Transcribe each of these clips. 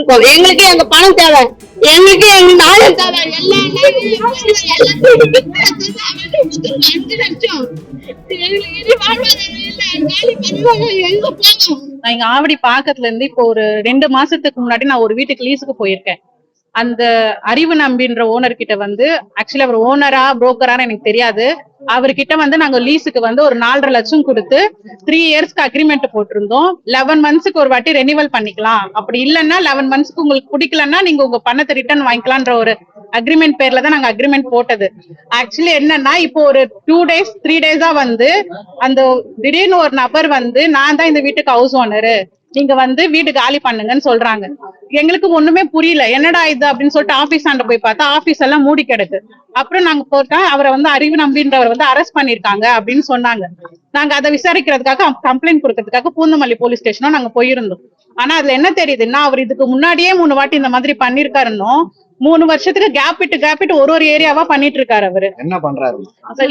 இருக்கோம். எங்களுக்கு எங்க பணம் தேவை, எங்களுக்கு எங்க நாயம் தேவை. எல்லா 5 லட்சம் எங்களுக்கு வாழ்வாதாரம் இல்ல. காலி பண்ணுவாங்க, எங்க போவோம்? நான் இங்க ஆவடி பாக்கத்துல இருந்து இப்போ ஒரு 2 மாசத்துக்கு முன்னாடி நான் ஒரு வீட்டுக்கு லீஸுக்கு போயிருக்கேன். அந்த அறிவு நம்பின்ற ஓனர் கிட்ட வந்து ஆக்சுவலி அவர் ஓனரா புரோக்கரான்னு எனக்கு தெரியாது. அவர்கிட்ட வந்து நாங்க லீஸுக்கு வந்து ஒரு 4.5 லட்சம் கொடுத்து 3 இயர்ஸ்க்கு அக்ரிமெண்ட் போட்டிருந்தோம். 11 மந்த்ஸ்க்கு ஒரு வாட்டி ரெனிவல் பண்ணிக்கலாம், அப்படி இல்லைன்னா 11 மந்த்ஸ்க்கு உங்களுக்கு பிடிக்கலன்னா நீங்க உங்க பணத்தை ரிட்டர்ன் வாங்கிக்கலாம்ன்ற ஒரு அக்ரிமெண்ட் பேர்ல தான் நாங்க அக்ரிமெண்ட் போட்டது. ஆக்சுவலி என்னன்னா இப்போ ஒரு 2 days 3 days வந்து அந்த திடீர்னு ஒரு நபர் வந்து நான் தான் இந்த வீட்டுக்கு ஹவுஸ் ஓனரு, நீங்க வந்து வீடு காலி பண்ணுங்கன்னு சொல்றாங்க. எங்களுக்கு ஒண்ணுமே புரியல, என்னடா இது அப்படின்னு சொல்லிட்டு ஆபீஸ் ஆண்ட போய் பார்த்தா ஆபீஸ் எல்லாம் மூடி கிடக்கு. அப்புறம் நாங்க போட்டா அவரை வந்து அறிவு நம்பின்றவர் வந்து அரெஸ்ட் பண்ணிருக்காங்க அப்படின்னு சொன்னாங்க. நாங்க அதை விசாரிக்கிறதுக்காக கம்ப்ளைண்ட் கொடுக்கறதுக்காக பூந்தமல்லி போலீஸ் ஸ்டேஷனும் நாங்க போயிருந்தோம். ஆனா அதுல என்ன தெரியுதுன்னா அவர் இதுக்கு முன்னாடியே 3 வாட்டி இந்த மாதிரி பண்ணிருக்காருன்னு 3 வருஷத்துக்கு கேப் விட்டு ஒரு ஏரியாவா பண்ணிட்டு இருக்காரு. அவரு என்ன பண்றாரு?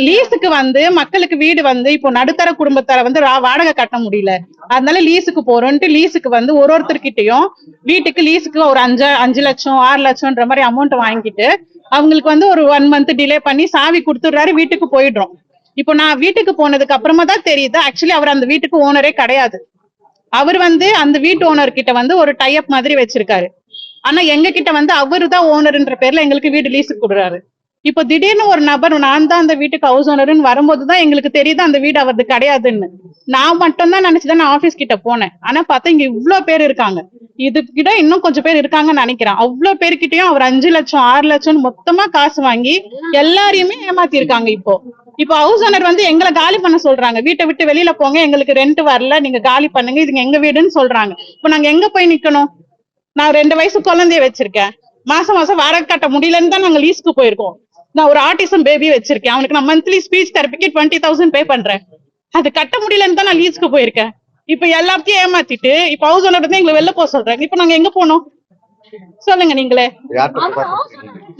லீஸுக்கு வந்து மக்களுக்கு வீடு வந்து இப்போ நடுத்தர குடும்பத்தார வந்து வாடகை கட்ட முடியல, அதனால லீஸுக்கு போறோம்ட்டு லீஸுக்கு வந்து ஒருத்தர்கிட்டயும் வீட்டுக்கு லீஸுக்கு ஒரு 5 லட்சம் 6 லட்சம்ன்ற மாதிரி அமௌண்ட் வாங்கிட்டு அவங்களுக்கு வந்து ஒரு 1 month டிலே பண்ணி சாவி கொடுத்துடுறாரு, வீட்டுக்கு போயிடுறோம். இப்போ நான் வீட்டுக்கு போனதுக்கு அப்புறமா தான் தெரியுது ஆக்சுவலி அவர் அந்த வீட்டுக்கு ஓனரே கிடையாது. அவர் வந்து அந்த வீட்டு ஓனர் கிட்ட வந்து ஒரு டைப் மாதிரி வச்சிருக்காரு. ஆனா எங்க கிட்ட வந்து அவருதான் ஓனர்ன்ற பேர்ல எங்களுக்கு வீடு லீஸுக்கு கொடுறாரு. இப்போ திடீர்னு ஒரு நபர் நான் தான் அந்த வீட்டுக்கு ஹவுஸ் ஓனர்னு வரும்போதுதான் எங்களுக்கு தெரியுது அந்த வீடு அவரது கிடையாதுன்னு. நான் மட்டும் தான் நினைச்சுதான் நான் ஆபீஸ் கிட்ட போனேன். ஆனா பார்த்தா இங்க இவ்வளவு பேர் இருக்காங்க, இது கிட்ட இன்னும் கொஞ்சம் பேர் இருக்காங்கன்னு நினைக்கிறேன். அவ்வளவு பேருக்கிட்டயும் அவர் 5 லட்சம் 6 லட்சம் மொத்தமா காசு வாங்கி எல்லாரையுமே ஏமாத்தி இருக்காங்க. இப்போ ஹவுஸ் ஓனர் வந்து எங்களை காலி பண்ண சொல்றாங்க, வீட்டை விட்டு வெளியில போங்க, எங்களுக்கு ரெண்ட் வரல, நீங்க காலி பண்ணுங்க, இதுங்க எங்க வீடுன்னு சொல்றாங்க. இப்போ நாங்க எங்க போய் நிக்கணும்? நான் 2 வயசு குழந்தைய வச்சிருக்கேன், மாசம் வாடகை கட்ட முடியலன்னு தான் நாங்க லீஸ்க்கு போயிருக்கோம். நான் ஒரு ஆட்டிசம் பேபி வச்சிருக்கேன், அவனுக்கு நான் மந்த்லி ஸ்பீச் தெரபிக்கு 20,000 பே பண்றேன், அது கட்ட முடியலன்னு தான் நான் லீஸ்க்கு போயிருக்கேன். இப்ப எல்லாத்தையும் ஏமாத்திட்டு இப்ப ஹவுஸ் ஓனர் தான் எங்களை வெளில போக சொல்றாங்க. இப்ப நாங்க எங்க போனோம் சொல்லுங்க நீங்களே?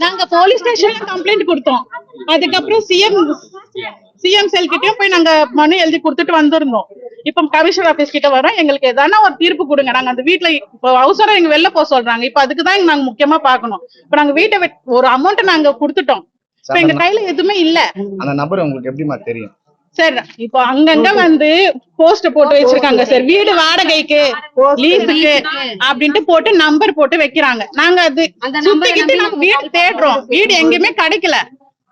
நாங்க போலீஸ் ஸ்டேஷன்ல கம்ப்ளைண்ட் கொடுத்தோம். அதுக்கப்புறம் சிஎம் செல் கிட்டயும் போய் நாங்க மனு எழுதி கொடுத்துட்டு வந்திருந்தோம். இப்ப கமிஷனர் ஆபீஸ் கிட்ட வரோம், எங்களுக்கு எதான ஒரு தீர்ப்பு கொடுங்க. நாங்க அந்த வீட்டுல இப்போ ஹவுஸ் ஓனர் எங்க வெளில போக சொல்றாங்க. இப்ப அதுக்குதான் நாங்க முக்கியமா பாக்கணும். இப்ப நாங்க வீட்டை ஒரு அமௌண்ட் நாங்க கொடுத்துட்டோம், இப்ப எங்க கையில எதுவுமே இல்ல. அந்த நபர் உங்களுக்கு எப்படிமா தெரியும்? சார் இப்போ அங்கங்க வந்து போஸ்ட் போட்டு வச்சிருக்காங்க சார், வீடு வாடகைக்கு லீஸுக்கு அப்படின்ட்டு போட்டு நம்பர் போட்டு வைக்கிறாங்க. நாங்க அது சுத்திக்கிட்டு நாங்க வீடு தேடுறோம், வீடு எங்கேயுமே கிடைக்கல.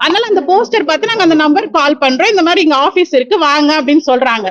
அதனால அந்த போஸ்டர் பார்த்து நாங்க அந்த நம்பர் கால் பண்றோம், இந்த மாதிரி இங்க ஆபீஸ் இருக்கு வாங்க அப்படின்னு சொல்றாங்க.